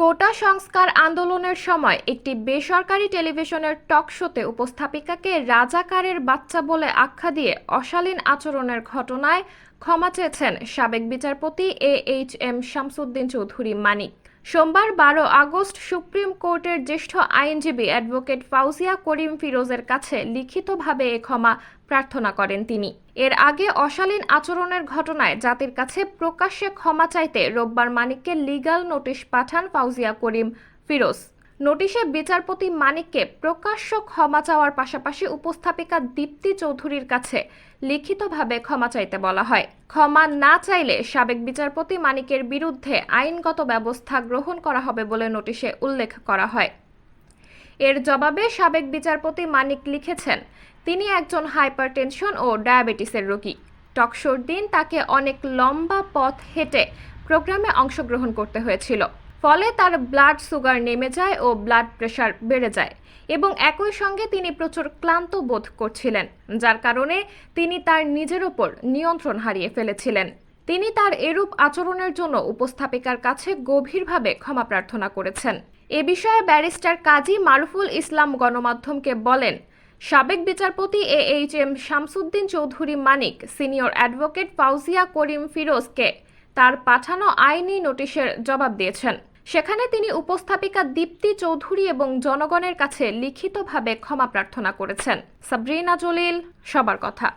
কোটা সংস্কার আন্দোলনের সময় একটি বেসরকারি টেলিভিশনের টক শোতে উপস্থাপিকাকে রাজাকারের বাচ্চা বলে আখ্যা দিয়ে অশালীন আচরণের ঘটনায় ক্ষমা চেয়েছেন সাবেক বিচারপতি AHM শামসুদ্দিন চৌধুরী মানিক। সোমবার 12 আগস্ট সুপ্রিম কোর্টের জ্যেষ্ঠ আইনজীবী অ্যাডভোকেট ফাউজিয়া করিম ফিরোজের কাছে লিখিতভাবে এ ক্ষমা প্রার্থনা করেন তিনি। এর আগে অশালীন আচরণের ঘটনায় জাতির কাছে প্রকাশ্যে ক্ষমা চাইতে রোববার মানিককে লিগ্যাল নোটিশ পাঠান ফাউজিয়া করিম ফিরোজ। নোটিশে বিচারপতি মানিককে প্রকাশ্য ক্ষমা চাওয়ার পাশাপাশি উপস্থাপিকা দীপ্তি চৌধুরীর কাছে লিখিতভাবে ক্ষমা চাইতে বলা হয়। ক্ষমা না চাইলে সাবেক বিচারপতি মানিকের বিরুদ্ধে আইনগত ব্যবস্থা গ্রহণ করা হবে বলে নোটিশে উল্লেখ করা হয়। এর জবাবে সাবেক বিচারপতি মানিক লিখেছেন, তিনি একজন হাইপারটেনশন ও ডায়াবেটিসের রোগী। টকশোর দিন তাকে অনেক লম্বা পথ হেঁটে প্রোগ্রামে অংশগ্রহণ করতে হয়েছিল। ফলে তার ব্লাড সুগার নেমে যায় ও ব্লাড প্রেশার বেড়ে যায় এবং একই সঙ্গে তিনি প্রচুর ক্লান্ত বোধ করছিলেন, যার কারণে তিনি তার নিজের ওপর নিয়ন্ত্রণ হারিয়ে ফেলেছিলেন। তিনি তার এরূপ আচরণের জন্য উপস্থাপিকার কাছে গভীরভাবে ক্ষমা প্রার্থনা করেছেন। এ বিষয়ে ব্যারিস্টার কাজী মারুফুল ইসলাম গণমাধ্যমকে বলেন, সাবেক বিচারপতি AHM শামসুদ্দিন চৌধুরী মানিক সিনিয়র অ্যাডভোকেট ফাউজিয়া করিম ফিরোজকে তার পাঠানো আইনি নোটিশের জবাব দিয়েছেন। সেখানে তিনি উপস্থাপিকা দীপ্তি চৌধুরী এবং জনগণের কাছে লিখিতভাবে ক্ষমা প্রার্থনা করেছেন। সাবরিনা জলিল, সবার কথা।